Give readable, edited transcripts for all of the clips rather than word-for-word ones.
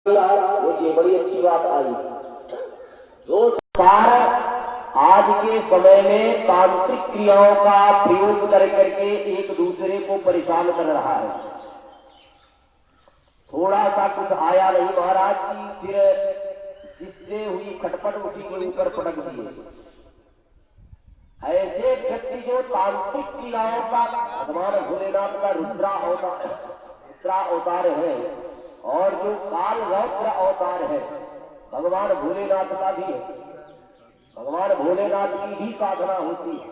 ये बड़ी अच्छी बात आई। जो सरकार आज के समय में तांत्रिक क्रियाओं का प्रयोग कर करके एक दूसरे को परेशान कर रहा है। थोड़ा सा कुछ आया नहीं महाराज की, फिर जिससे हुई खटपट उसी के ऊपर पटक दिए। ऐसे व्यक्ति जो तांत्रिक क्रियाओं का भगवान भोलेनाथ का रुद्रा अवतार है और जो काल रौद्र अवतार है भगवान भोलेनाथ का भी है। भगवान भोलेनाथ की भी साधना होती है,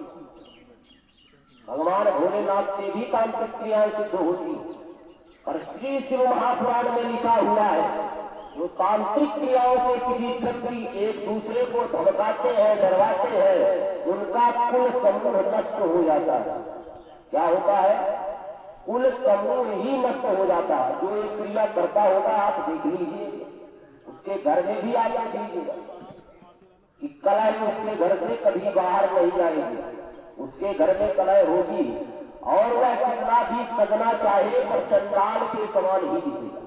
भगवान भोलेनाथ से भी तांत्रिक क्रियाएं सिद्ध होती है। पर श्री शिव महापुराण में लिखा हुआ है जो तांत्रिक क्रियाओं से किसी व्यक्ति एक दूसरे को धमकाते हैं, डरवाते हैं, उनका कुल समूह नष्ट हो जाता है। क्या होता है? कुल समूह ही नष्ट हो जाता है। जो एक क्रिया करता होगा आप देख लीजिए, उसके घर में भी आप दीजिएगा कि कलह उसके घर से कभी बाहर नहीं आएगी, उसके घर में कलह होगी और वह कितना भी सजना चाहे पर चंडाल के समान ही दिखेगा।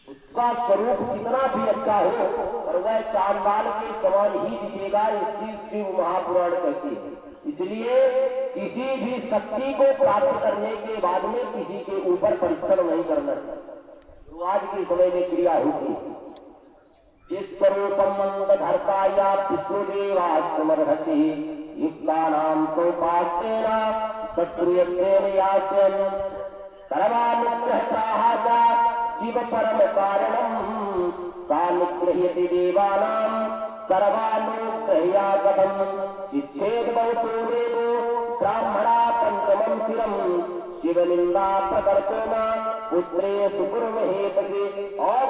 उसका स्वरूप कितना भी अच्छा हो और वह चांडाल के समान ही दिखेगा। इसलिए शिव महापुराण कहते हैं। इसलिए किसी भी शक्ति को प्राप्त करने के बाद में किसी के ऊपर परीक्षण नहीं करना जो आज के समय में क्रिया होती है। धरकाया पितृदेवास्मर्हति युक्तानां सौपास्तेन शत्रुयत्तेन यास्यन् सर्वानुग्रहप्राहाता शिव परम कारणं सा निगृह्यति देवानां सर्वानुग्रह्यागतम् चिच्छेद बहुतो देवो ब्राह्मणा पंचमं शिरम् शिवनिंदा प्रकर्तोमा पुत्रे सुकुर्महेतसे। और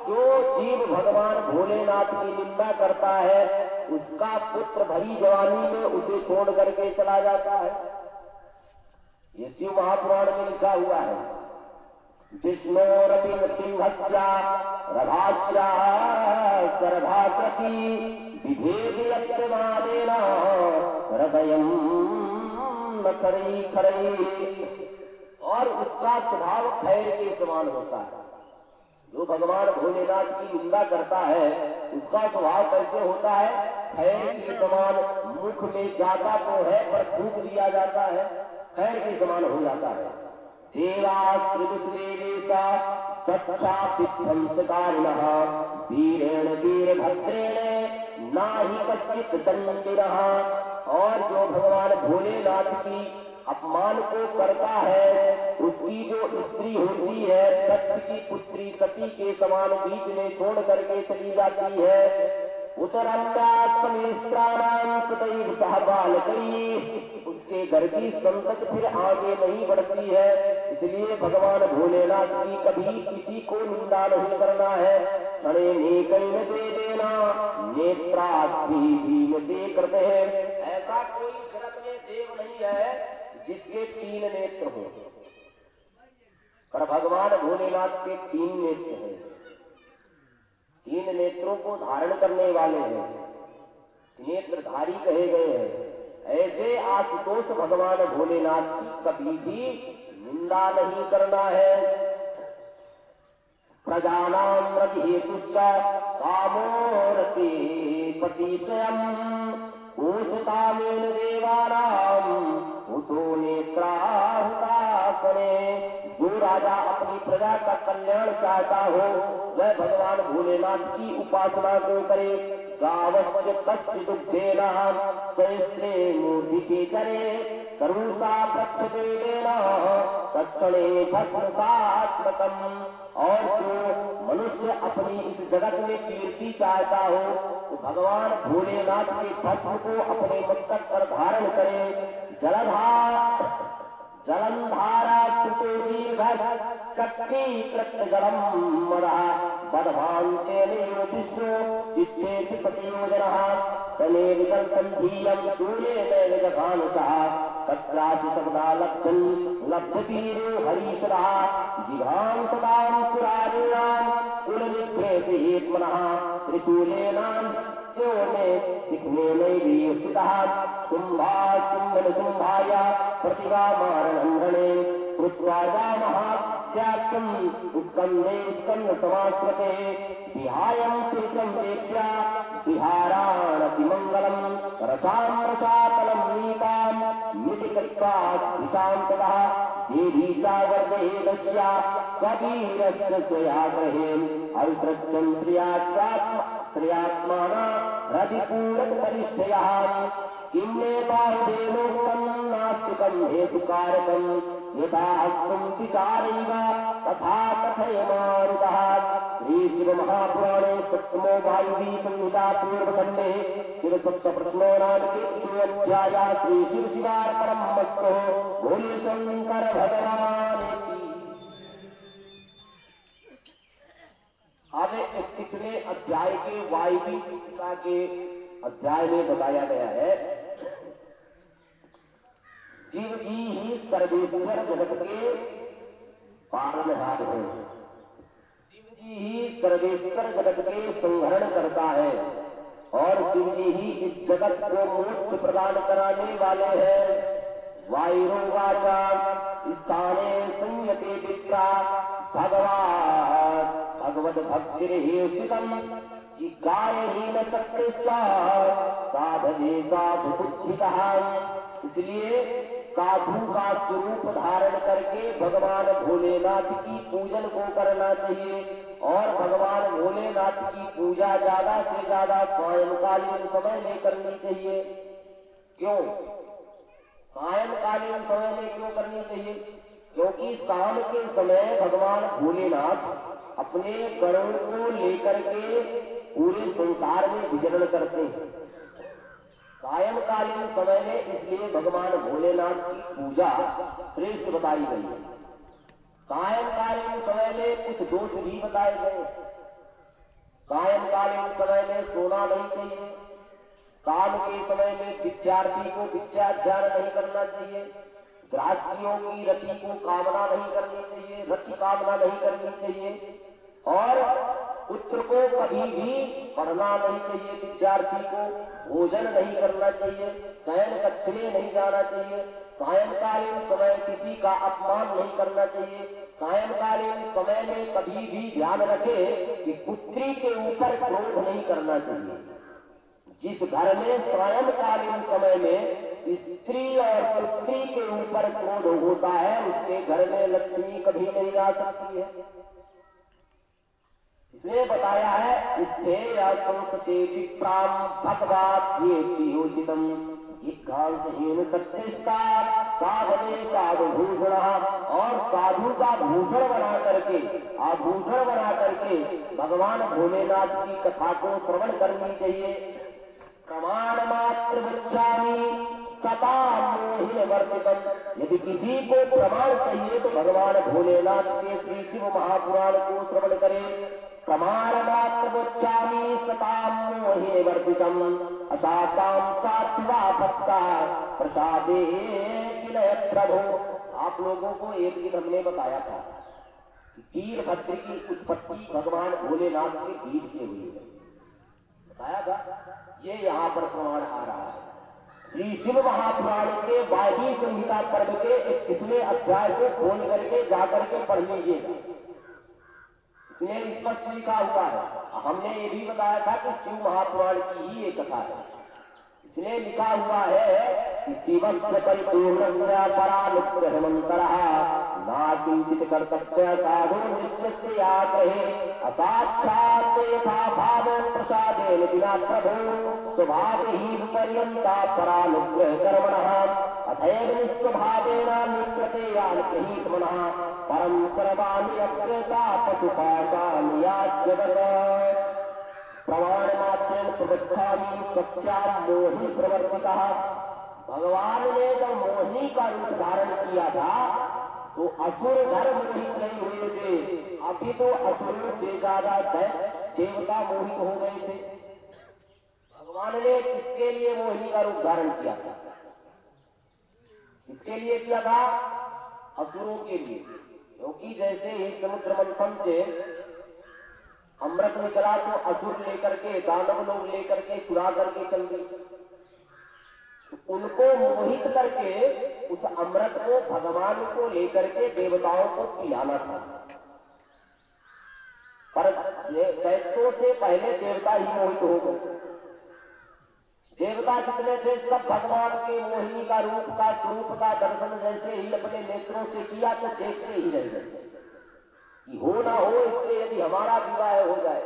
जो जीव भगवान भोलेनाथ की निंदा करता है उसका पुत्र भरी जवानी में उसे छोड़ करके चला जाता है। ये शिव महापुराण में लिखा हुआ है। विष्णोरपि सिंहस्या रभास्या सर्भाकृति विभेदयत्यमादेन हृदयं न करई करई। और उसका स्वभाव खैर के समान होता है। जो भगवान भोलेनाथ की निंदा करता है उसका स्वभाव कैसे होता है? खैर के समान। मुख में जाता तो है पर फूंक दिया जाता है, खैर के समान हो जाता है। देवास्त्रिदुष्देवेशा सत्सापिध्वंसकारिणः वीरेण वीरभद्रेण नाहि कश्चित् दण्डिनः। और जो भगवान भोलेनाथ की अपमान को करता है उसकी जो स्त्री होती है दक्ष की पुत्री सती के समान बीच में छोड़ करके चली जाती है। उसके घर की संतति फिर आगे नहीं बढ़ती है। इसलिए भगवान भोलेनाथ की कभी किसी को निंदा नहीं करना है। क्षणे नेकैन दे देना नेत्राभीम से करते हैं। ऐसा कोई जगत में देव नहीं है जिसके 3 नेत्र हो, पर भगवान भोलेनाथ के 3 नेत्र हैं। 3 नेत्रों को धारण करने वाले हैं, नेत्रधारी कहे गए हैं। ऐसे आशुतोष भगवान भोलेनाथ की कभी भी निंदा नहीं करना है। प्रजानां रतिहेतुश्च कामोरते पति स्वयं ऊषतामेन देवानां उतो नेत्राहुतासने। जो राजा अपनी प्रजा का कल्याण चाहता हो वह भगवान भोलेनाथ की उपासना को करे। गावस्य तस्य दुग्धेन सहस्रे मूर्तिके करे करुषा प्रक्षदेवेन तत्क्षणे भस्मसात्मकम्। और जो मनुष्य अपनी इस जगत में कीर्ति चाहता हो तो भगवान भोलेनाथ के भस्म को अपने मस्तक पर धारण करे। जलंधारा चक्री कृतजलम मदः बदभान्तेनेव विष्णु इच्छेति सतयोजनः तने विजल संधीयं सूर्येण विजभानुषः तत्रासि सदा लब्धतीरो हरीशरः जिघां सदां पुराणीनां कुलनिभ्रेतेत्मनः त्रिशूलेनां शुंभाय प्रतिभा मारणं कृत्वा जामः त्याक्तम स्कंदे स्कंद समास्कृते विहायं पुरुषं वेत्या विहाराणति मंगलम रसाम रसातलम नीताम मितिकृत्वा विशांततः देवी चावर्दे दस्या कबीरस्य स्वयाग्रहे अवित्रत्यं प्रियात्माना रतिपूरक परिष्ठयाः किन्ने बाहुदेनोक्तं नास्तिकं हेतुकारकं यथा हस्तुं विचारैव तथा कथय मारुतः। श्री शिव महापुराणे सप्तमो वायुवी संहिता पूर्वखंडे शिवसप्तप्रश्नो नाम अध्याय श्री शिव शिवार्पणमस्तु। बोले शंकर भगवान की। आगे 21वें अध्याय के वायुवी संहिता के अध्याय में बताया गया है शिव जी ही सर्वेश्वर जगत के पालनहार हैं। शिव जी ही सर्वेश्वर जगत के संहरण करता है और शिव जी ही इस जगत को मोक्ष प्रदान कराने वाले हैं। वायुरोवाचा स्थाने संयते विप्रा भगवान भगवद भक्तिर्हेतुकम् गायहीन सत्यस्ता साधने साधु बुद्धितः। इसलिए साधु का स्वरूप धारण करके भगवान भोलेनाथ की पूजन को करना चाहिए और भगवान भोलेनाथ की पूजा ज्यादा से ज्यादा सायंकालीन समय में करनी चाहिए। क्यों सायंकालीन समय में क्यों करनी चाहिए? क्योंकि शाम के समय भगवान भोलेनाथ अपने गणों को लेकर के पूरे संसार में विचरण करते हैं। सायंकालीन समय में इसलिए भगवान भोलेनाथ की पूजा श्रेष्ठ बताई गई है। सायंकालीन समय में कुछ दोष भी बताए गए। सायंकालीन समय में सोना नहीं चाहिए। शाम के समय में विद्यार्थी को विद्याध्ययन नहीं करना चाहिए। गृहस्थियों की रति को कामना नहीं करनी चाहिए, रति कामना नहीं करनी चाहिए और पुत्र को कभी भी पढ़ना नहीं चाहिए। विद्यार्थी को भोजन नहीं करना चाहिए, शयन कक्ष में नहीं जाना चाहिए। सायंकालीन समय किसी का अपमान नहीं करना चाहिए। सायंकालीन समय में कभी भी ध्यान रखे कि पुत्री के ऊपर क्रोध नहीं करना चाहिए। जिस घर में सायंकालीन समय में स्त्री और पुत्री के ऊपर क्रोध होता है उसके घर में लक्ष्मी कभी नहीं आ सकती है। इसमें बताया है स्थेय संस्ते विप्राम भगवाद्योचितम जिज्ञासहीन सत्यस्ता साधने साधु भूषण और साधु का भूषण बना करके आभूषण बना करके भगवान भोलेनाथ की कथा को श्रवण करनी चाहिए। प्रमाण मात्र बच्चामी सता मोहिन वर्तितम। यदि किसी को प्रमाण चाहिए तो भगवान भोलेनाथ के श्री शिव महापुराण को श्रवण करें। प्रमाण मात्र बच्चामी सता मोहिन वर्तितम असाताम सात्वा भक्ता प्रसादे विनय प्रभु। आप लोगों को एक दिन हमने बताया था कि वीरभद्र की उत्पत्ति भगवान भोलेनाथ के बीज से हुई है, बताया था। ये यहाँ पर प्रमाण आ रहा है। श्री शिव महापुराण के वायवी संहिता पर्व के 21वें अध्याय को खोल करके जाकर के पढ़ लीजिएगा। इसमें स्पष्ट लिखा हुआ है। हमने ये भी बताया था कि शिव महापुराण की ही एक कथा है। इसमें लिखा हुआ है कि शिवस्य परिपूर्णस्य परानुग्रहमन्तरः नाकिंचित् कर्तव्य साधु नित्यस्य यात्रहे असाक्षात् यथा भाव प्रसादेन विना प्रभु स्वभावहि पर्यन्ता परानुग्रह कर्मणः अथैव निस्वभावेन निकृतेयानुग्रहीत मनः परं सर्वाणि अग्रता पशुपाशानि याज्यवत्। प्रमाण मात्र प्रवक्षामी सत्याम मोहि प्रवर्तिता। भगवान ने जब मोहिनी का रूप धारण किया था तो असुर घर मोहित नहीं हुए थे। अभी तो असुरों से ज्यादा देवता मोहित हो गए थे। भगवान ने किसके लिए मोहिनी का रूप धारण किया था? किसके लिए किया था? असुरों के लिए। क्योंकि जैसे ही समुद्र मंथन से अमृत निकला तो असुर लेकर के दानव लोग लेकर के चुरा करके चल गए। उनको मोहित करके उस अमृत को भगवान को लेकर के देवताओं को पिलाना था। पर दैत्यों से पहले देवता ही मोहित हो गए। देवता जितने थे सब भगवान के मोहिनी का रूप का स्वरूप का दर्शन जैसे ही अपने नेत्रों से किया तो देखते ही रह गए कि हो ना हो इससे यदि हमारा विवाह हो जाए।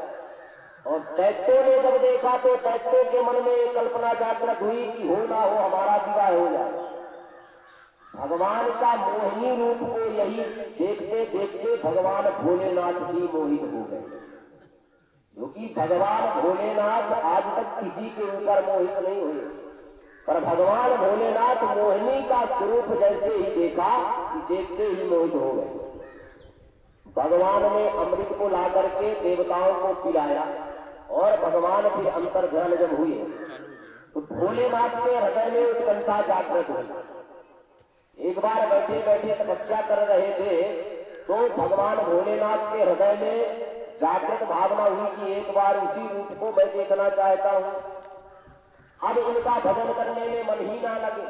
और दैत्यों ने जब देखा तो दैत्यों के मन में एक कल्पना जागृत हुई कि हो ना हो हमारा विवाह हो जाए। भगवान का मोहिनी रूप को यही देखते देखते भगवान भोलेनाथ भी मोहित हो गए, क्योंकि भगवान भोलेनाथ आज तक किसी के ऊपर मोहित नहीं हुए। पर भगवान भोलेनाथ मोहिनी का स्वरूप जैसे ही देखा कि देखते ही मोहित हो गए। भगवान ने अमृत को ला करके देवताओं को पिलाया और भगवान फिर अंतर ध्यान जब हुए तो भोलेनाथ के हृदय में उत्कंठा जागृत हुई। एक बार बैठे बैठे तपस्या कर रहे थे तो भगवान भोलेनाथ के हृदय में जागृत भावना हुई कि एक बार उसी रूप को मैं देखना चाहता हूँ। अब इनका भजन करने में मन ही ना लगे।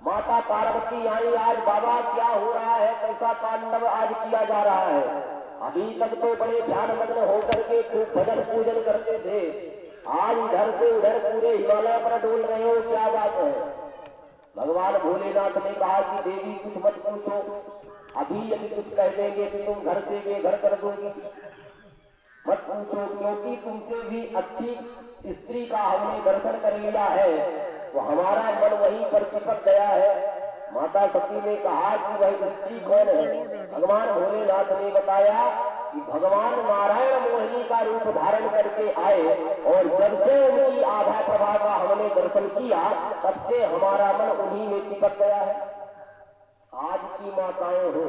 माता पार्वती आई, आज बाबा क्या हो रहा है, कैसा तांडव आज किया जा रहा है। अभी तक तो बड़े ध्यान मग्न होकर के खूब भजन पूजन करते थे, आज इधर से उधर पूरे हिमालय पर डोल रहे हो, क्या बात है। भगवान भोलेनाथ ने कहा कि देवी कुछ मत पूछो, अभी यदि कुछ कह देंगे तो तुम घर से बेघर कर दोगी। मत पूछो, क्योंकि तुमसे भी अच्छी स्त्री का हमने दर्शन कर लिया है तो हमारा मन वहीं पर चिपक गया है। माता सती ने कहा कि वह स्त्री कौन है। भगवान भोलेनाथ ने बताया कि भगवान नारायण मोहिनी का रूप धारण करके आए और जब से उनकी आभा प्रभा का हमने दर्शन किया तब से हमारा मन उन्हीं में चिपक गया है। आज की माताएं हो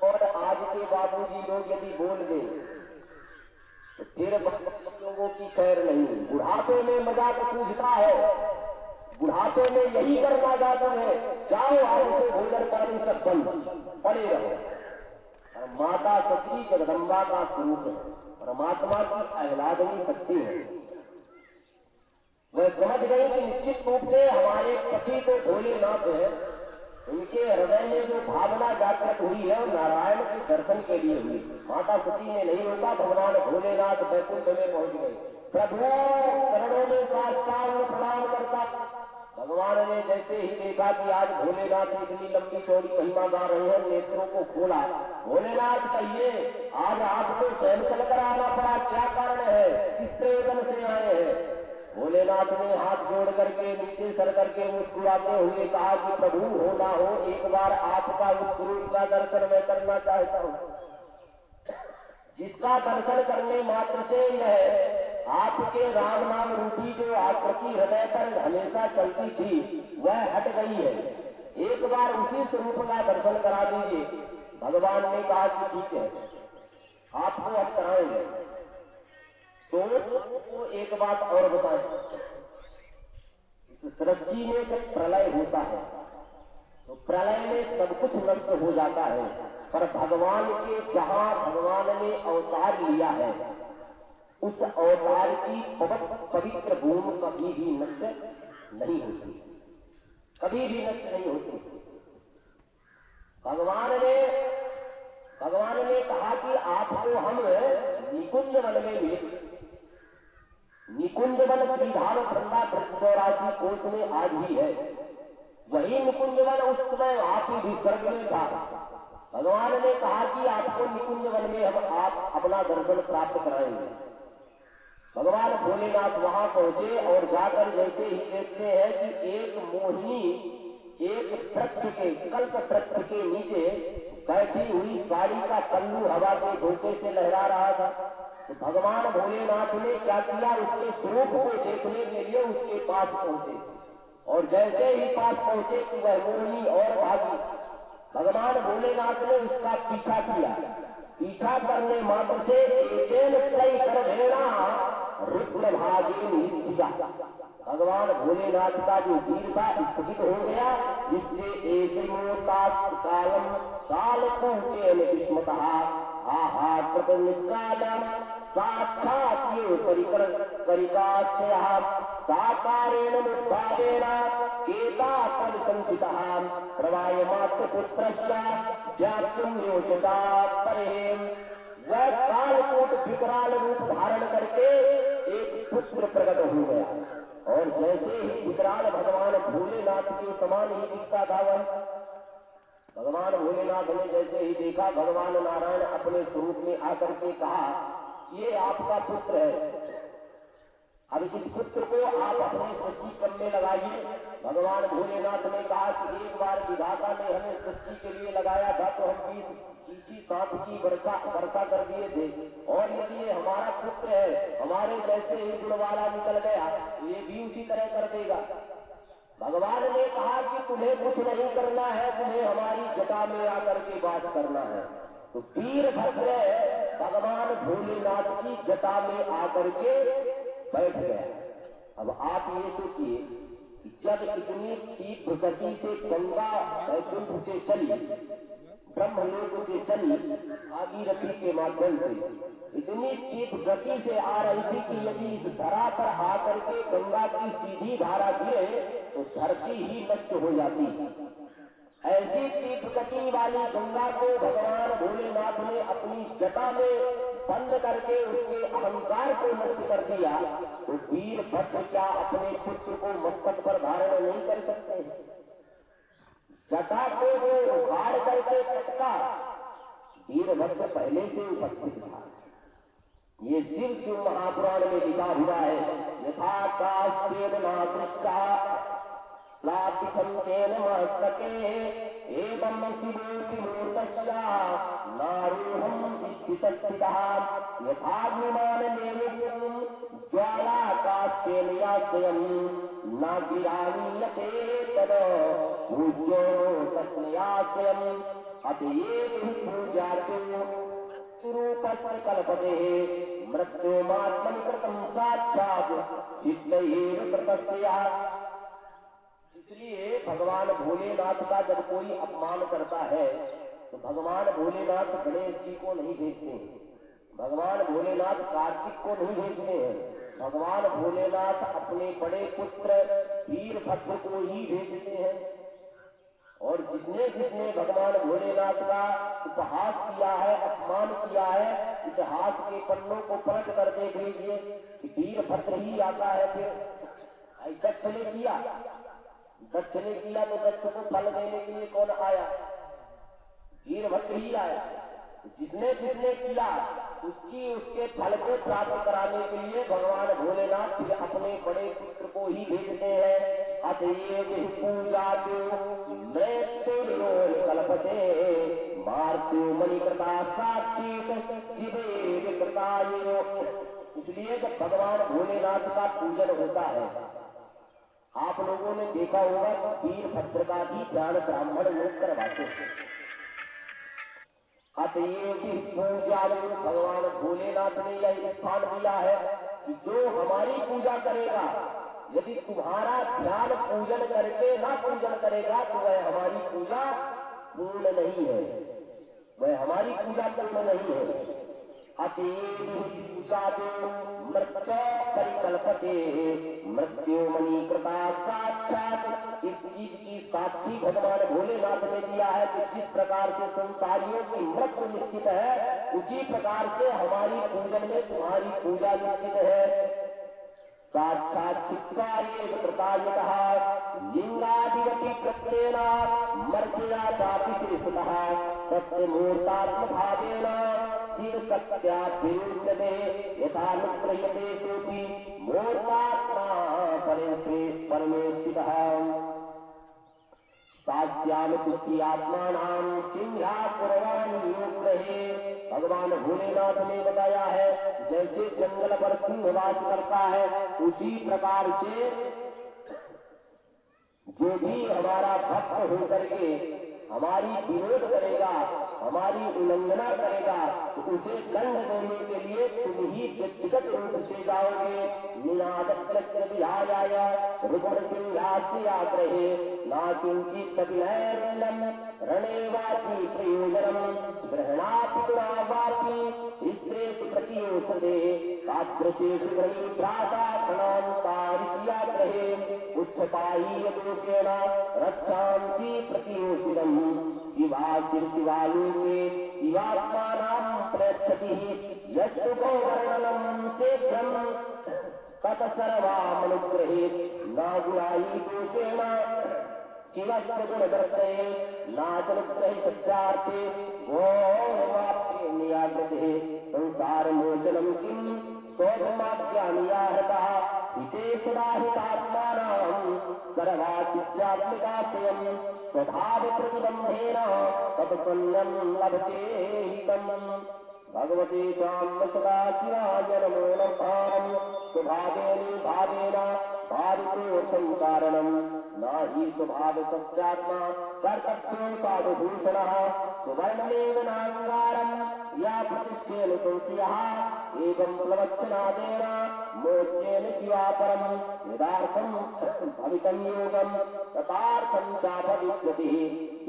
और आज के बाबूजी लोग यदि बोल दें तो फिर लोगों की खैर नहीं। बुढ़ापे में मजाक सूझता है, बुढ़ापे में यही करना जाता है, जाओ आज से भोजन पानी सब बंद पड़े रहो। और माता सती जगदम्बा का स्वरूप है, परमात्मा की आह्लादनी शक्ति है। वह समझ गई कि निश्चित रूप से हमारे पति तो भोलेनाथ है, उनके हृदय में जो भावना जागृत हुई है नारायण के दर्शन के लिए हुई। माता सती ने नहीं रोका, भगवान भोलेनाथ वैकुंठ में पहुंच गए। प्रभु चरणों में साष्टांग प्रणाम करता। भगवान ने जैसे ही देखा कि आज भोलेनाथ इतनी लंबी चौड़ी महिमा गा रहे हैं, नेत्रों को खोला। भोलेनाथ कहिए, आज आपको स्वयं चलकर आना पड़ा, क्या कारण है, किस प्रयोजन से आए हैं। भोलेनाथ ने हाथ जोड़ करके नीचे सर करके मुस्कुराते हुए कहा कि प्रभु हो ना हो एक बार आपका उस स्वरूप का दर्शन मैं करना चाहता हूँ, जिसका दर्शन करने मात्र से यह आपके राम नाम रूपी जो आकृति हृदय पर हमेशा चलती थी वह हट गई है। एक बार उसी स्वरूप का दर्शन करा दीजिए। भगवान ने कहा कि ठीक है, आपको हम कराएंगे। तो एक बात और बताएं, इस सृष्टि में जब प्रलय होता है तो प्रलय में सब कुछ नष्ट हो जाता है, पर भगवान के जहां भगवान ने अवतार लिया है उस अवतार की पवित्र भूमि कभी भी नष्ट नहीं होती, कभी भी नष्ट नहीं होती। भगवान ने कहा कि आपको हम निकुंज वन में मिले। निकुंज वन श्रीधाम गंगा 84 कोष में आज भी है। वही निकुंज वन उस समय आप ही भी स्वर्ग में था। भगवान ने कहा कि आपको निकुंज वन में हम आप अपना दर्शन प्राप्त कराएंगे। भगवान भोलेनाथ वहां पहुंचे और जाकर जैसे ही देखते हैं कि एक मोहिनी एक वृक्ष के कल्प वृक्ष के नीचे बैठी हुई गाड़ी का पल्लू हवा के धोखे से लहरा रहा था। तो भगवान भोलेनाथ ने क्या किया, उसके स्वरूप को देखने के लिए उसके पास पहुंचे और जैसे ही पास पहुंचे कि वह मोहिनी और भागी। भगवान भोलेनाथ ने उसका पीछा किया। पीछा करने मात्र से कई कर भेड़ा रुद्र भागी भगवान भोलेनाथ का जो वीर था स्थगित हो गया, जिससे ऐसे कालम काल को निष्मतः आहा कृत निष्कालम साक्षात् ये परिकास्यः साकारेण मुद्भावेन एतापद संसितः प्रवायमात्र पुत्रस्य व्याप्तुं योजिता परेम। वह कालकूट विकराल रूप धारण करके एक पुत्र प्रकट हो गया और जैसे ही विकराल भगवान भोलेनाथ के समान ही दिखता था वह। भगवान भोलेनाथ ने जैसे ही देखा, भगवान नारायण अपने स्वरूप में आकर के कहा, ये आपका पुत्र है, अब इस पुत्र को आप अपने सृष्टि क्रम में लगाइए। भगवान भोलेनाथ ने कहा कि एक बार विधाता ने हमें सृष्टि के लिए लगाया था तो हम 20 सांप की वर्षा कर दिए थे, और यदि ये हमारा पुत्र है, हमारे जैसे ही गुण वाला निकल गया, ये भी उसी तरह कर देगा। भगवान ने कहा कि तुम्हें कुछ नहीं करना है, तुम्हें हमारी जटा में आकर के वास करना है। तो वीरभद्र भगवान भोलेनाथ की जटा में आकर के बैठ गया। अब आप ये सोचिए कि जब इतनी तीव्र गति से गंगा वैकुंठ से चली, ब्रह्मलोक से चली, भागीरथी के माध्यम से इतनी तीव्र गति से आ रही थी कि यदि इस धरा पर आकर के गंगा की सीधी धारा गिरे तो धरती ही नष्ट हो जाती। ऐसी तीव्र गति वाली गंगा को भगवान भोलेनाथ ने अपनी जटा में बंद करके उसके अहंकार को नष्ट कर दिया। तो वीरभद्र क्या अपने पुत्र को मस्तक पर धारण नहीं कर सकते? जटा को जो उखाड़ करके पटका, वीरभद्र पहले से उपस्थित था। ये शिव महापुराण में लिखा हुआ है, यथा कास्तेनादृष्टा लातिशंकेन मस्तके एवं शिवोऽपि मूर्तस्य नारूढं स्थितस्थितः यथाग्निमानलेलितं ज्वालाकास्तेन यास्यं न गिरामीयते तद पूज्यो तस्मयास्यम् अतएव हि पूज्यार्थे स्वरूपस्य कल्पते मृत्युमात्मनि कृतं साक्षात् सिद्धैव कृतस्य। इसलिए भगवान भोलेनाथ का जब कोई अपमान करता है तो भगवान भोलेनाथ गणेश जी को नहीं भेजते, भगवान भोलेनाथ कार्तिक को नहीं भेजते हैं, भगवान भोलेनाथ अपने बड़े पुत्र वीरभद्र को ही भेजते हैं। और जिसने जिसने भगवान भोलेनाथ का उपहास किया है, अपमान किया है, इतिहास के पन्नों को पलट कर देख लीजिए कि वीरभद्र ही आता है। फिर दक्ष ने किया, दक्ष ने किया तो दक्ष को फल देने के लिए कौन आया? वीरभद्र ही आया। जिसने जिसने किया उसके फल को प्राप्त कराने के लिए भगवान भोलेनाथ फिर अपने बड़े पुत्र को ही भेजते हैं। अतएव पूजा मृत्युर्यो कल्पते मार्त्यो मणिकृता साक्षी शिवे विकृतायो। इसलिए जब भगवान भोलेनाथ का पूजन होता है, आप लोगों ने देखा होगा कि वीरभद्र का भी ध्यान ब्राह्मण लोग करवाते हैं। अतएव पूजा भगवान भोलेनाथ ने यह स्थान दिया है कि जो हमारी पूजा करेगा, यदि तुम्हारा ध्यान पूजन करके ना पूजन करेगा तो वह हमारी पूजा पूर्ण नहीं है, वह हमारी पूजा पूर्ण नहीं है। अतएव पूजा मृत्यु परिकल्पते मृत्यु मणिकृता साक्षात। इस चीज की साक्षी भगवान भोलेनाथ ने दिया है कि जिस प्रकार से संसारियों की मृत्यु निश्चित है, उसी प्रकार से हमारी पूजन में तुम्हारी पूजा निश्चित है। साक्षात चित्तारेव कृतायतः लिंगादिवपि प्रत्येन मर्जया चापि श्रेष्ठतः प्रत्यमूर्तात्मभावेन शिव सत्याभिरुच्यते यथानुग्रह्यते सोऽपि मूर्तात्मा परमे स्थितः। सास्याम तुष्टि आत्मानां सिंहा कुर्वाणि। भगवान भोलेनाथ ने बताया है जैसे जंगल पर सिंह वास करता है, उसी प्रकार से जो भी हमारा भक्त होकर के हमारी विरोध करेगा, हमारी उल्लंघना करेगा तो उसे दंड देने के लिए तुम ही व्यक्तिगत रूप से जाओगे। निनादत्याय रुगुण सिंहास्याग्रहे ना किंचित कपिलैर्लम रणे वापि प्रयोजनम ग्रहणापि वापि स्त्रेषु प्रतियोषधे सादृशेषु ग्रही भ्राता प्रणान्तारिष्याग्रहे उच्छपायी दोषेण रक्षांसि प्रतियोषितम् शिवालोके शिवात्मानां प्रयच्छति यस्तु गौवर्णनं शीघ्रं तत सर्वामनुग्रहेत् न गुणायि दोषेण शिवस्य गुणवर्तये नाचनुग्रहे सत्यार्थे गौरवाप्ते नियाग्रते संसार मोचनं किं स्वधर्माज्ञानियाहता हिते सदाहितात्मानां सर्वाचित्यात्मिकाश्रयं स्वभावप्रतिबन्धेन तत्सन्न्यं लभते हितम्। भगवते स्वाम सदाशिवाय नमो नमः। स्वभावेन भावेन भावितोऽर्थं कारणं न हि स्वभाव सत्यात्मा कर्तव्यो साधुभूषणः सुवर्णमेव नाङ्गारं या प्रतिष्ठेन संशयः एवं प्लवच्छनादेन मोक्षेन शिवापरं यदार्थं भवितं योगं तथार्थं च भविष्यति।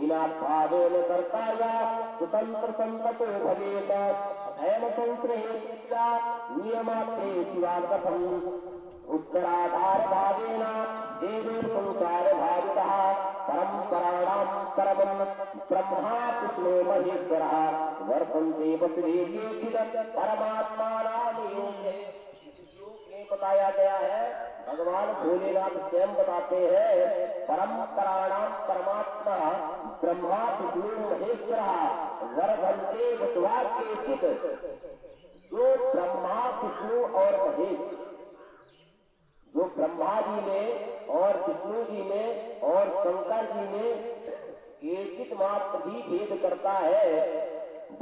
विना भावेन कर्ताया स्वतंत्र संगतो भवेत् अयन संश्रयेत् नियमात्रे शिवार्थम् उत्तराधार भावेन देवे संसार भावितः परम्पराणां परमं ब्रह्मा कृष्णो महेश्वरः वर्तन्ते वसुरे केचित् परमात्मानां योगे। बताया गया है, भगवान भोलेनाथ स्वयं बताते हैं परम्पराणां परमात्मा ब्रह्मा विष्णु महेश्वर वर्धन्ते वसुरा केचित्। जो ब्रह्मा विष्णु और महेश, जो ब्रह्मा जी में और विष्णु जी में और शंकर जी में केचित् मात्र भी भेद करता है।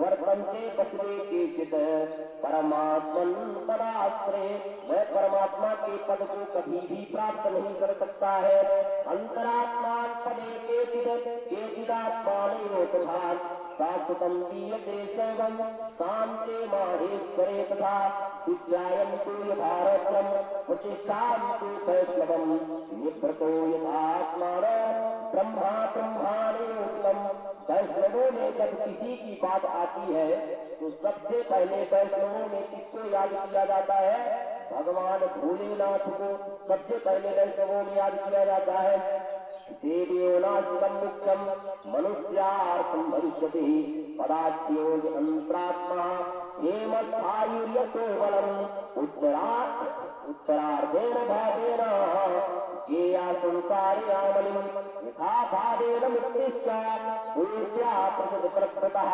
वर्तन्ते वसुरे केचित् परमात्मन पदाश्रये, वह परमात्मा के पद को कभी भी प्राप्त नहीं कर सकता है। अंतरात्मा पदे केचिदात्मानयोपधान शाश्वतं दीयते सर्वं शान्ते माहेश्वरे तथा विद्यायन्तु यथारत्नं प्रतिष्ठान्तु वैष्णवं निभृतो यथात्मानो ब्रह्मा ब्रह्माणयोक्तम्। वैष्णवों में जब किसी की बात आती है तो सबसे पहले वैष्णवों में किसको याद किया जाता है? भगवान भोलेनाथ को सबसे पहले वैष्णवों में याद किया जाता है। देव्योनाश्रम मुख्यम मनुष्यार्थम भविष्यति पदाच्यो अंतरात्मा हेमस्थायुर्यतो बलम् उत्तरार्धेन भावेन येया संसारे आमलिं यथा भावेन मुक्तिश्च पूर्त्या प्रकृतः।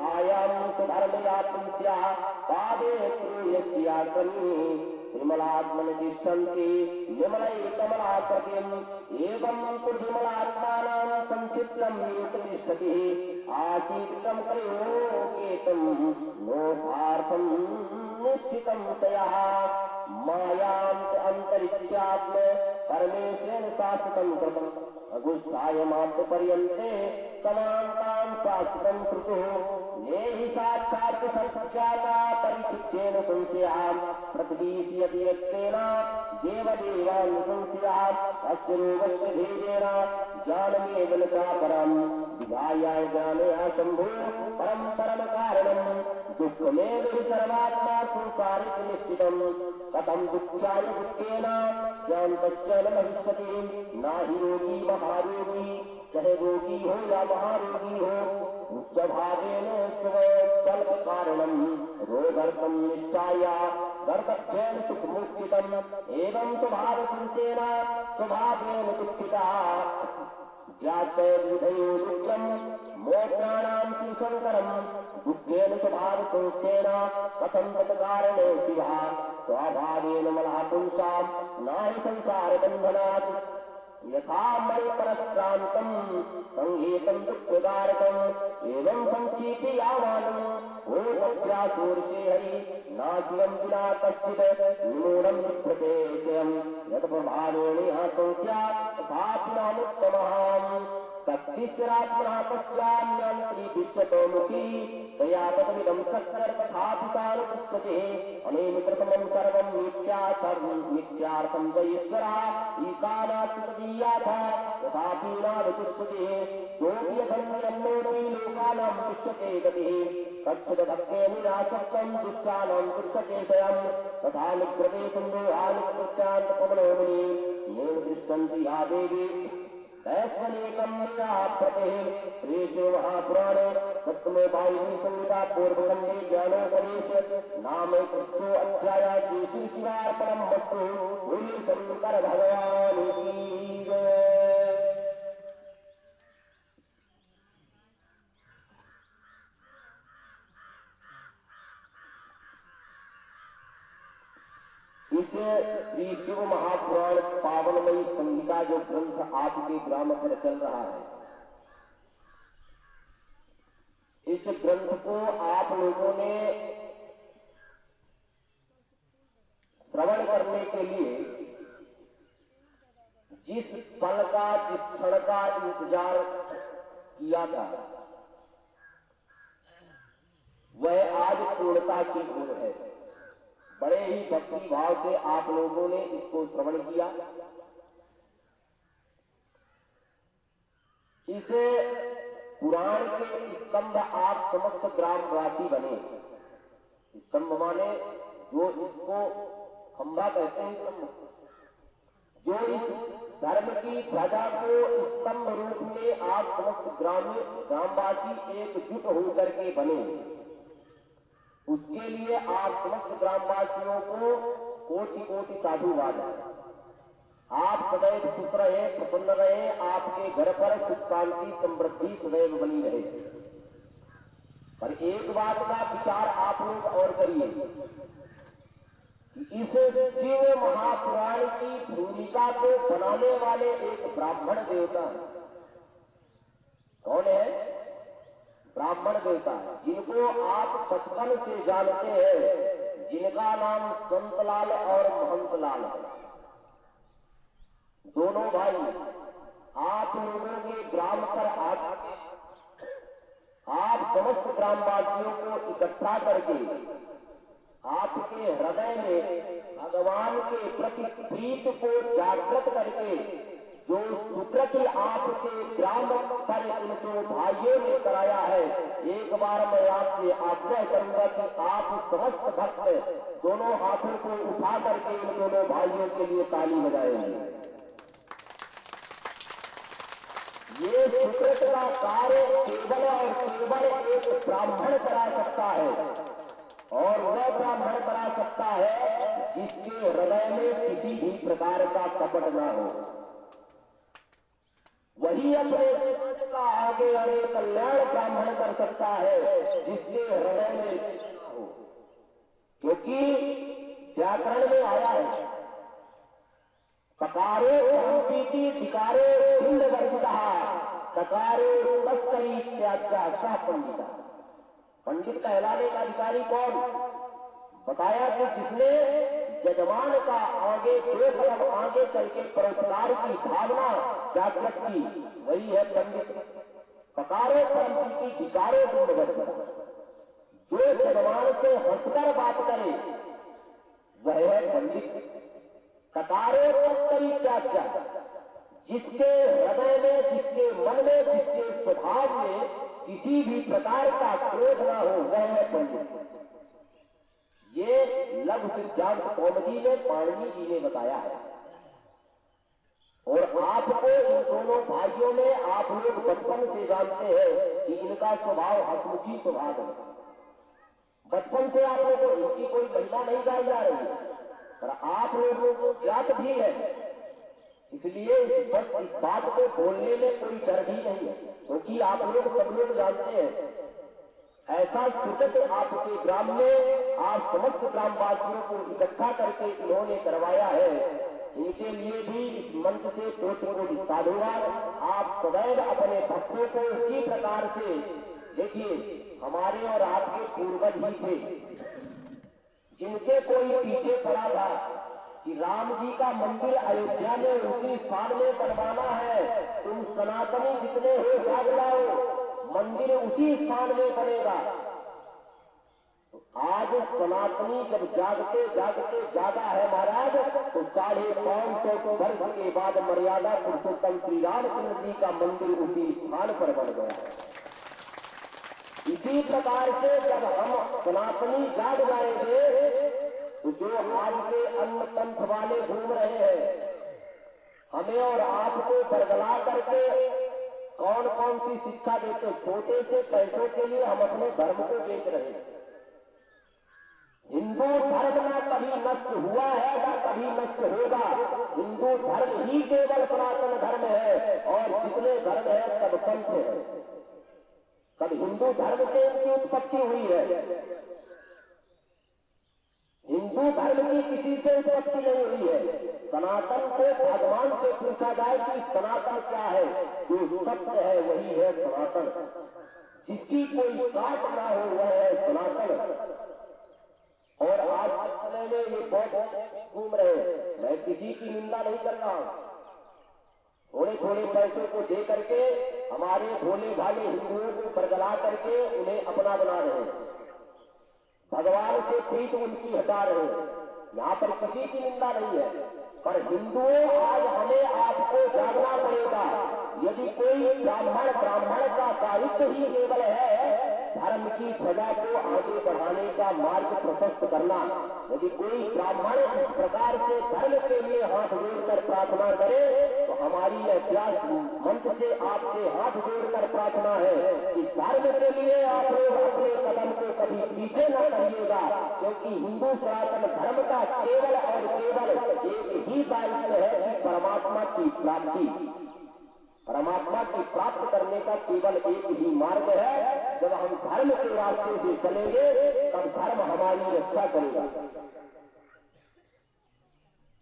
आयां सुधर्मयातं स्याः पादे यस्याग्रमी निर्मलात्मनि तिष्ठन्ति निर्मलै कमलाकृतिम् एवं तु निर्मलात्मानां संक्षिप्तं तिष्ठति आसीदितं प्रयोगेतं मोहार्थं निश्चितं तयः मायां च अन्तरिक्षात्म परमेश्वरेण शाश्वतं कृतम् अगुस्थाय मात्र पर्यन्ते समान्तां शाश्वतं कृतुः नेहि साक्षात् सत्याता परिचित्येन संशयाम् प्रतिवीष्यति यत्तेन देवदेवान् संशयात् अस्य रोगस्य भेदेन ज्ञानमेव न चापरम् विधायाय ज्ञानया शम्भो परं परम कारणम् दुःखमेव हि सर्वात्मा संसारे निश्चितम् कथं दुःखाय दुःखेन शान्तस्य न भविष्यति न हि रोगी महारोगी चाहे रोगी हो या महारोगी हो स्वभावेन स्वल्प कारणम् रोगर्थं निष्ठाया गर्तव्येन सुखमुक्तितम् एवं स्वभावसंशेन स्वभावेन दुःखितः ज्ञातैर्विधयोरुग्रम् मोक्षाणां सुशङ्करम् दुःखेन स्वभावसंस्थेन कथं तत्कारणो शिवः स्वभावेन मलः पुंसां नाहि संसारबन्धनात् यथा मयि परश्रान्तं संहेतं दुःखकारकम् एवं संक्षीपयामानं ओषध्यासूर्षे हरि नास्यं विना कश्चित् निमूढं प्रत्ययम् यत् प्रभावेण संस्यात् तथापि नामुत्तमः शक्तिश्चरात्मनः पश्याम्यन्त्री विश्वतोमुखी तया तदमिदं शक्तिर् तथापि सानुपश्यते अनेन प्रथमं सर्वं मिथ्यार्थं च ईश्वरा ईशानात् तदीयाथ तथापि नावतिष्ठते सोऽपि यथन्यन्नोऽपि लोकानां दृश्यते गतिः तच्छ्रुतभक्तेन निरासक्तं दुष्टानां दृश्यते स्वयं तथा निग्रते सन्दोहानुकृत्यान्तपवनोमि नैव दृष्टन्ति या देवी ऐश्वनेकं प्रति श्री महापुराणे सप्तमे वायुनी संहिता पूर्वखंडे ज्ञानोपदेश नाम 100 अध्याय श्री शिवार्पणम वस्तु बोले शंकर भगवान की जय। इस श्री शिव महापुराण पावनमयी संहिता जो ग्रंथ आपके ग्राम पर चल रहा है, इस ग्रंथ को आप लोगों ने श्रवण करने के लिए जिस पल का जिस क्षण का इंतजार किया था वह आज पूर्णता की ओर है। बड़े ही भक्ति भाव से आप लोगों ने इसको श्रवण किया। इस पुराण के स्तंभ आप समस्त ग्रामवासी बने। स्तंभ माने जो इसको खंभा कहते हैं, स्तंभ जो इस धर्म की ध्वजा को स्तंभ रूप में आप समस्त ग्रामवासी एकजुट होकर के बने। उसके लिए आप समस्त ग्रामवासियों को कोटि कोटि साधुवाद। आप सदैव खुश रहे, प्रसन्न रहे, आपके घर पर सुख शांति समृद्धि सदैव बनी रहे। पर एक बात का विचार आप लोग और करिए, इस शिव महापुराण की भूमिका को बनाने वाले एक ब्राह्मण देवता कौन है? ब्राह्मण देवता है, जिनको आप बचपन से जानते हैं, जिनका नाम संतलाल और महंतलाल है। दोनों भाई आप लोगों के ग्राम पर आकर आप समस्त ग्रामवासियों को इकट्ठा करके आपके हृदय में भगवान के प्रति प्रीत को जागृत करके जो सुकृति आपके ग्राम पर इन दो भाइयों ने कराया है, एक बार मैं आपसे आग्रह करूंगा कि आप समस्त भक्त दोनों हाथों को उठा करके इन दोनों भाइयों के लिए ताली बजाएंगे। ये सुकृत का कार्य केवल और केवल एक ब्राह्मण करा सकता है, और वह ब्राह्मण करा सकता है जिसके हृदय में किसी भी प्रकार का कपट न हो। वही अपने समाज का आगे आगे कल्याण ब्राह्मण कर सकता है जिसके हृदय में हो। क्योंकि व्याकरण में आया है, ककारो पीति धिकारो हिंद वर्जिता ककारो तस्करी त्याज्या सह पंडिता। पंडित कहलाने का अधिकारी कौन? बताया कि जिसने यजमान का आगे दो कदम आगे चल के परोपकार की भावना जागृत की, वही है पंडित। पकारो परम धिकारो जो यजमान से हंसकर बात करे वह है पंडित। ककारो तस्करी त्याज्या, जिसके हृदय में, जिसके मन में, जिसके स्वभाव में किसी भी प्रकार का क्रोध न हो, वह है पंडित। ये लघु सिद्धांत कौमुदी में पाणिनि जी ने बताया है। और आपको इन दोनों भाइयों में आप लोग बचपन से जानते हैं कि इनका स्वभाव हंसमुखी स्वभाव है। बचपन से आप लोगों को इनकी कोई महिमा नहीं गाई जा रही है, पर आप लोगों को ज्ञात भी है, इसलिए इस बात को बोलने में कोई डर भी नहीं है, क्योंकि आप लोग सब लोग जानते हैं ऐसा सुकृत आपके ग्राम में आप समस्त ग्रामवासियों को इकट्ठा करके इन्होंने करवाया है। इनके लिए भी इस मंच से कोटि कोटि साधुवाद। आप सदैव अपने भक्तों को इसी प्रकार से देखिए, हमारे और आपके पूर्वज ही थे, जिनके कोई पीछे पड़ा था कि राम जी का मंदिर अयोध्या में उसी स्थान में बनवाना है, तुम सनातनी जितने हो जाग लाओ, मंदिर उसी स्थान में बनेगा। तो आज सनातनी जब जागते जागते जागा है महाराज, तो 550 वर्ष के बाद मर्यादा पुरुषोत्तम श्री रामचंद्र जी का मंदिर उसी स्थान पर बन गया है। इसी प्रकार से जब हम सनातनी जाग जाएंगे, तो जो आज के अन्न पंथ वाले घूम रहे हैं, हमें और आपको बरगला करके कौन कौन सी शिक्षा देते, छोटे से पैसों के लिए हम अपने धर्म को बेच रहे हैं। हिंदू धर्म ना कभी नष्ट हुआ है ना कभी नष्ट होगा। हिंदू धर्म ही केवल सनातन धर्म है, और जितने धर्म है सब पंथ है। सब हिंदू धर्म से इनकी उत्पत्ति हुई है। हिंदू धर्म की किसी से उत्पत्ति नहीं हुई है। सनातन को भगवान से पूछा जाए कि सनातन क्या है, जो सत्य है वही है सनातन, जिसकी कोई काट ना हो वह है सनातन। और आज के समय में ये बहुत घूम रहे हैं, मैं किसी की निंदा नहीं कर रहा हूं। थोड़े थोड़े पैसों को दे करके हमारे भोले भाले हिंदुओं को बरगला करके उन्हें अपना बना रहे हैं, भगवान से प्रीत उनकी हटा रहे हैं। यहाँ पर किसी की निंदा नहीं है, पर हिंदुओं आज हमें आपको जागना पड़ेगा। यदि कोई ब्राह्मण का दायित्व ही केवल है धर्म की ध्वजा को आगे बढ़ाने का मार्ग प्रशस्त करना, यदि कोई ब्राह्मण इस प्रकार से धर्म के लिए हाथ जोड़कर प्रार्थना करे, तो हमारी यह व्यास मंच से आपसे हाथ जोड़कर प्रार्थना है कि धर्म के लिए आप लोग अपने कदम को कभी पीछे न करिएगा, क्योंकि हिंदू सनातन धर्म का केवल और केवल एक ही दायित्व है कि परमात्मा की प्राप्ति। परमात्मा की प्राप्त करने का केवल एक ही मार्ग है। जब हम धर्म के रास्ते से चलेंगे तब धर्म हमारी रक्षा करेगा।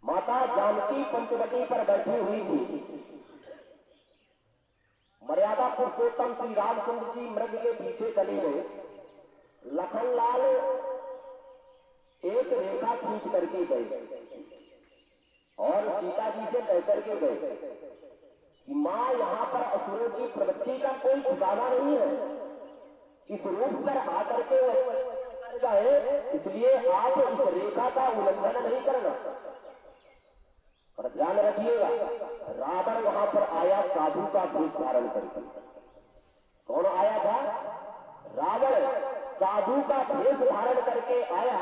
माता जानकी पंचवटी पर बैठी हुई थी। मर्यादा पुरुषोत्तम श्री रामचंद्र जी मृग के पीछे चले गए। लखनलाल एक रेखा खींच करके गए और सीता जी से कह करके गए कि माँ यहाँ पर असुरों की प्रवृत्ति का कोई ठिकाना नहीं है, इस रूप पर आकर के कर जाए, इसलिए आप इस रेखा का उल्लंघन नहीं करना। पर ध्यान रखिएगा, रावण वहां पर आया साधु का भेष धारण करके। कौन आया था? रावण साधु का भेष धारण करके आया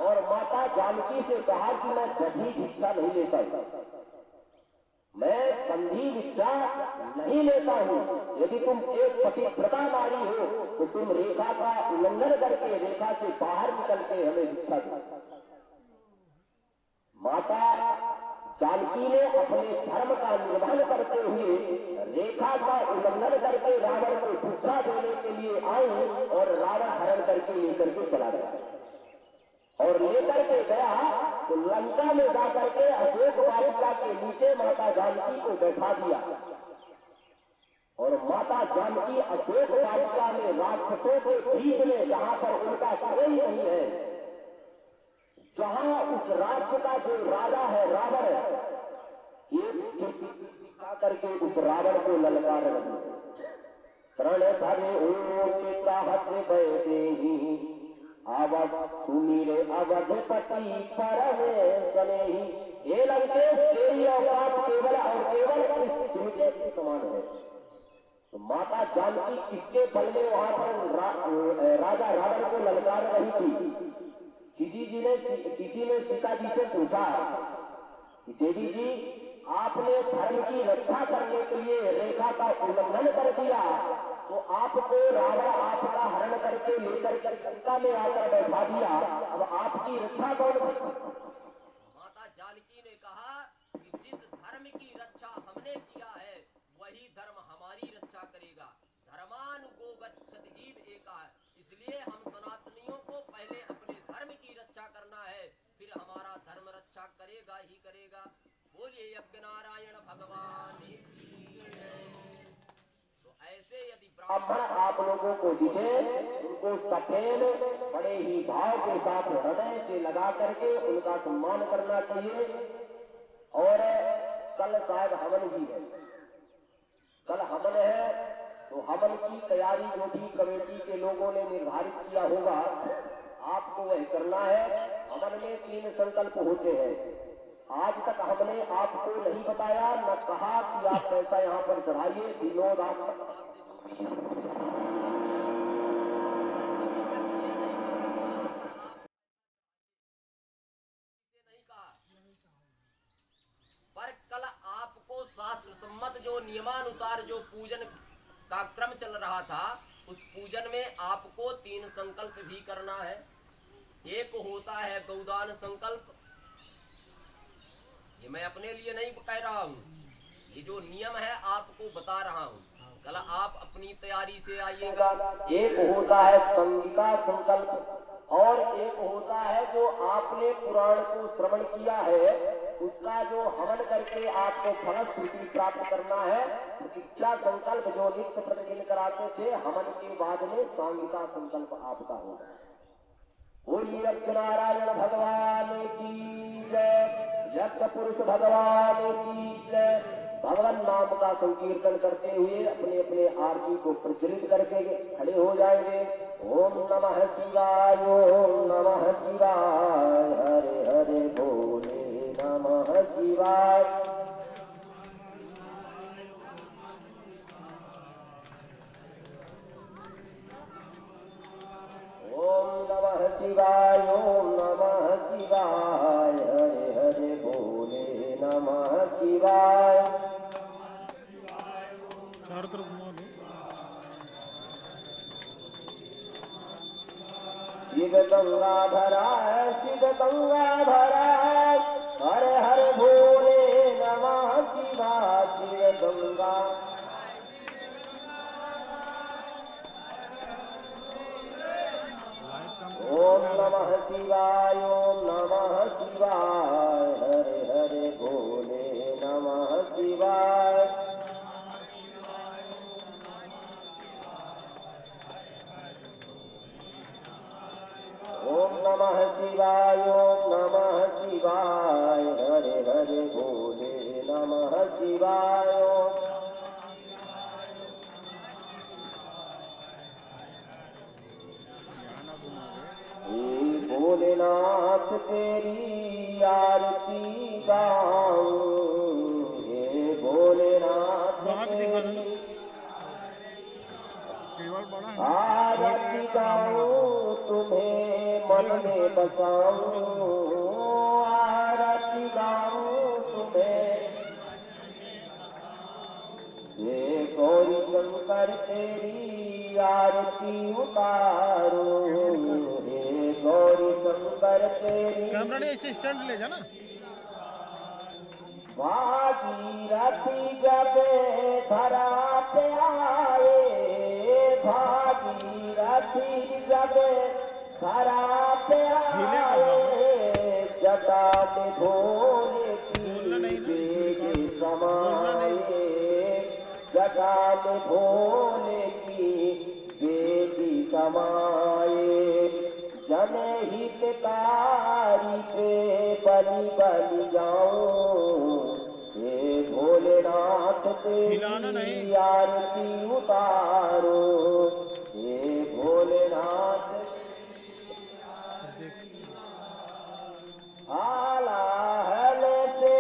और माता जानकी से कहा कि मैं गधी भिक्षा नहीं लेता, मैं बंधी भिक्षा नहीं लेता हूं। यदि तुम एक पतिव्रता नारी हो तो तुम रेखा का उल्लंघन करके रेखा से बाहर निकल के हमें भिक्षा दो। माता जानकी ने अपने धर्म का निर्वहन करते हुए रेखा का उल्लंघन करके रावण को भिक्षा देने के लिए आई और रावण हरण करके लेकर के चला गया। और लेकर के गया तो लंका में जाकर के अशोक वाटिका के नीचे माता जानकी को बैठा दिया। और माता जानकी अशोक वाटिका में राक्षसों के बीच में, जहां पर उनका कोई नहीं है, जहां उस राज्य का जो राजा है रावण, ये करके उस रावण को ललकार रही। प्रण धरे ओके चाहत बैठे ही आवाज सुनी रे अवधपति परमेश्वर ही। ये लंकेश तेरी औकात केवल और केवल इस चिमटे के समान है। तो माता जानकी किसके बल में वहां पर राजा रावण को ललकार रही थी? किसी ने सीता जी से पूछा कि देवी जी, आपने धर्म की रक्षा करने के लिए रेखा का उल्लंघन कर दिया, तो आपको रावण आपका हरण करके लेकर के लंका में आकर बैठा दिया, अब आपकी रक्षा कौन करेगा? माता जानकी ने कहा कि जिस धर्म की रक्षा हमने किया है वही धर्म हमारी रक्षा करेगा। धर्मानुगो गच्छति जीव एका। इसलिए हम सनातनियों को पहले अपने धर्म की रक्षा करना है, फिर हमारा धर्म रक्षा करेगा ही करेगा। बोलिए यज्ञ नारायण भगवान की जय। तो ऐसे यदि अब मैं आप लोगों को दिखे उनको सफेद बड़े ही भाव के साथ हृदय से लगा करके उनका सम्मान करना चाहिए। और कल शायद हवन भी है, कल हवन है, तो हवन की तैयारी जो भी कमेटी के लोगों ने निर्धारित किया होगा आपको वह करना है। हवन में 3 संकल्प होते हैं। आज तक हमने आपको नहीं बताया, न कहा कि आप पैसा यहाँ पर चढ़ाइए, विनोद आप पर कल आपको शास्त्र सम्मत जो नियमानुसार जो पूजन का क्रम चल रहा था, उस पूजन में आपको 3 संकल्प भी करना है। एक होता है गौदान संकल्प, ये मैं अपने लिए नहीं कह रहा हूँ, ये जो नियम है आपको बता रहा हूँ। कल आप अपनी तैयारी से आइएगा। एक होता है संगीता संकल्प और एक होता है जो आपने पुराण को श्रवण किया है उसका जो हवन करके आपको फलश्रुति प्राप्त करना है। प्रतिज्ञा संकल्प जो नित्य प्रतिदिन कराते थे, हवन के बाद में सांगिका संकल्प आपका होगा। बोलिए सत्यनारायण भगवान की जय, यज्ञ पुरुष भगवान की जय। भगवान नाम का संकीर्तन करते हुए अपने अपने आरती को प्रज्वलित करके खड़े हो जाएंगे। ओम नमः शिवाय, ओम नमः शिवाय, हरे हरे बोले नमः शिवाय। ओम नमः शिवाय, ओम नमः शिवाय, हरे हरे बोले नमः शिवाय। चारों तरफ घुमा दो। शिव गंगाधरा है, शिव गंगाधरा है, हरे हरे भोले नमः शिवाय। शिव गंगा ओम नमः शिवाय, ओम नमः शिवाय, हरे हरे भोले नमः शिवाय। ओम नमः शिवाय, ओम नमः शिवाय, हरे हरे भोले नमः शिवाय। भोलेनाथ तेरी आरती गाऊं, हे भोलेनाथ तेरी आरती गाऊं, तुम्हें मन में बसाऊं, आरती गाऊं तुम्हें। हे गौरी शंकर तेरी आरती उतारूं, हे गौरी शंकर तेरी। कैमरा नहीं, ऐसे स्टैंड ले जाना। भागीरथी जब धरा पे आए, भागीरथी जब धरा पे आए, जटा में भोले की बेग समाए, जटा में भोले की बेगी समाए। जनहितकारी पे बलि बलि जाऊं, हे भोलेनाथ तेरी आरती उतारो, हे भोलेनाथ। हालाहल से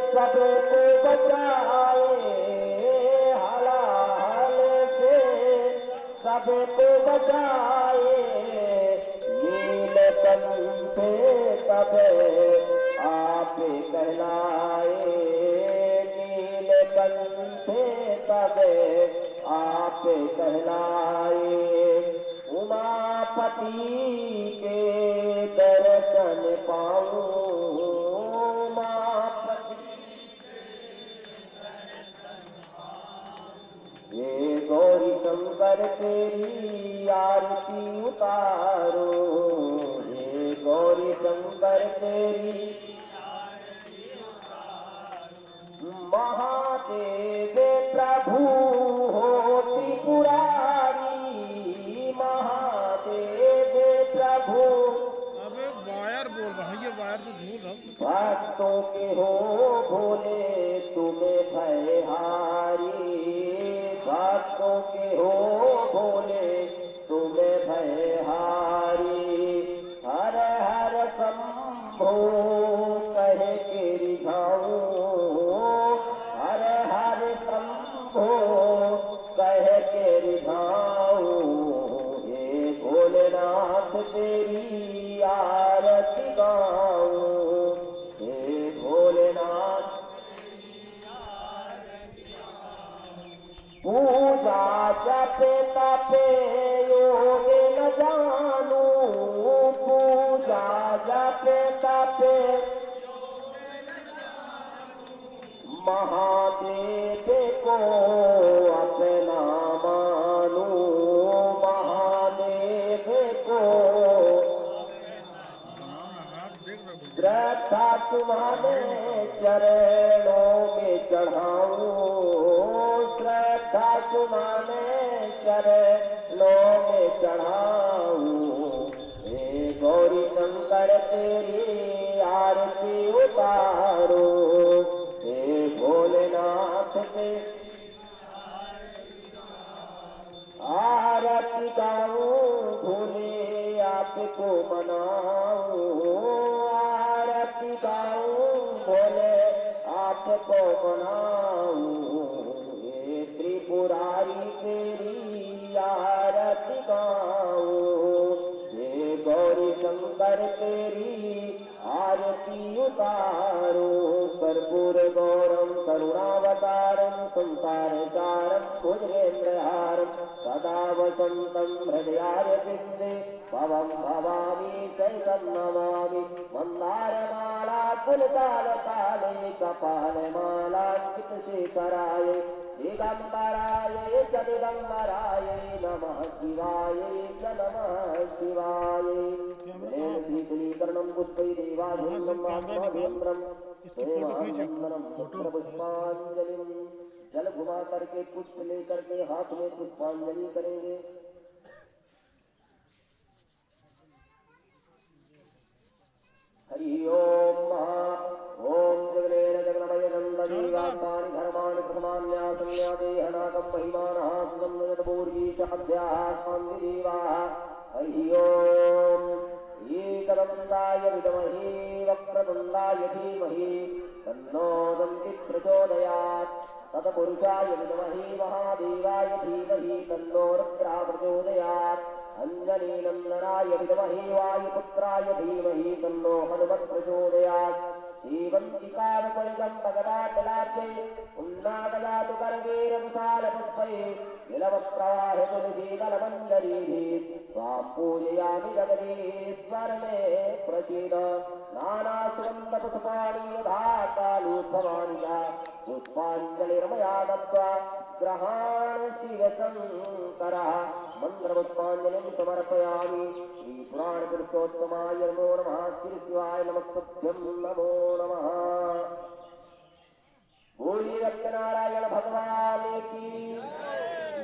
सबको बचाए, हालाहल से सबको बचाए, नीलकंठे तब आप कहलाए, नीलकंठे तब आप कहलाए। उमापति के दर्शन पाऊं, उमापति ये गौरी शंकर तेरी आरती उतारो, ये गौरी शंकर तेरी। महादेव प्रभु हो त्रिपुरा, वायर तो झूल रहा हूँ। भक्तों के हो भोले तुम्हें भयहारी, भक्तों के हो भोले तुम्हें भयहारी। हर हर शंभो कहे के रिझाऊं, हर हर शंभो कहे के रिझाऊं। हे भोलेनाथ तेरी आरती गाऊं, हे भोलेनाथ पूजा जपे तपे योग न जानू, पूजा जपे तपे महादेव को अपना मानू, महादेव को हाथ देख रहा हूँ। श्रद्धा तुम्हारे चरणों में चढ़ाऊं, श्रद्धा तुम्हारे चरणों में चढ़ाऊं। हे गौरी शंकर तेरी आरती उतारो, हे भोलेनाथ के आरती गाऊं, भोले आपको मनाऊं, आरती गाऊं, भोले आपको मनाऊं। हे त्रिपुरारी तेरी आरती गाऊं, हे गौरी शंकर तेरी आरती उतारो। कर्पूर गौरम करुणावतारम संसार सारम भुजगेन्द्रहारम सदा वसंतम हृदयारविंदे भवं भवामी सहितं नमामि। मंदारमाला फुलकालकाले कपालमालांकितशेखराय दिगंबराय च दिगंबराय नमः शिवाय च नमः शिवाय। श्रीकरणं पुष्पै देवाधूम्रं आत्माधूम्रं पुष्पांजलि। जल घुमा करके पुष्प लेकर के हाथ में पुष्पांजलि करेंगे। हरि ओम ओम जगनेन जगन्मय नंदनीवासानि धर्माणि प्रथमान्यासन्यादेहनाकं महिमानः सुगन्धपूर्वी च अध्याः स्वान्तिदेवाः। हरि ओम एकदन्ताय विद्महे वक्रतुण्डाय धीमहि तन्नो दन्ति प्रचोदयात्। तत्पुरुषाय विद्महे महादेवाय धीमहि तन्नो रुद्रः प्रचोदयात्। अंजनीनन्दनाय विद्महे वायुपुत्राय धीमहि तन्नो हनुमत् प्रचोदयात्। सेवन्तिकावकुलिकं भगदाटलाब्जे उन्नाददातु करवीरविशालपुष्पैः निलवप्रवाहे तुलसीदलमञ्जरीः। स्वां पूजयामि जगदीश्वर मे प्रसीद। नानासुगन्धपुष्पाणि यथाकालोद्भवानि च पुष्पाञ्जलिर्मया दत्त्वा ग्रहाण शिवशङ्करः। मन्त्रपुष्पाञ्जलिं समर्पयामि। श्रीपुराणपुरुषोत्तमाय नमो नमः। श्रीशिवाय नमस्तुभ्यं नमो नमः। बोलिए सत्यनारायण भगवान की,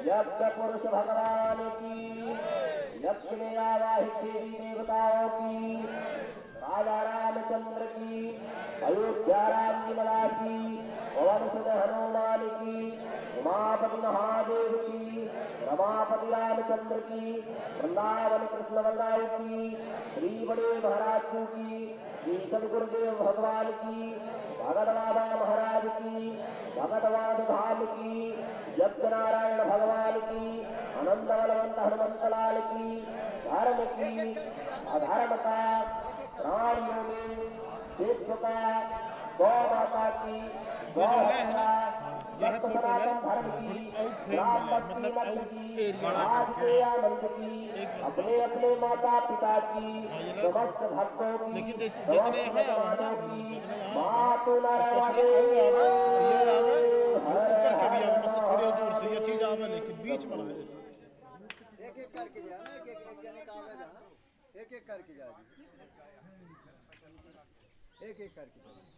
यज्ञ पुरुष भगवान की, यज्ञ में आवाहित देवी देवताओं की, राजा रामचंद्र की, अयोध्या राम विमला की, पवन सुत हनुमान की, उमापति महादेव की, रमापति रामचंद्र की, वृंदावन कृष्ण बलराम की, श्री बड़े महाराज की, श्री सदगुरुदेव भगवान की, भगत बाबा महाराज की, भगतवाद धाम की, यज्ञ नारायण भगवान की, आनंद बलवंत हनुमंतलाल की, धर्म की, अधर्म का, प्राणियों में विश्व का, गौ माता की, गौ हत्या, सत्य सनातन धर्म की, राम भक्ति मत की, आज के आनंद की, अपने अपने माता पिता की, समस्त भक्तों की, समस्त भगवानों की, मातु नारायण थोड़ी दूर से ये चीज आवे लेकिन बीच में रहे। एक एक करके जाना, एक एक जने का आवे जाना, एक एक करके जाना, एक एक करके जाना।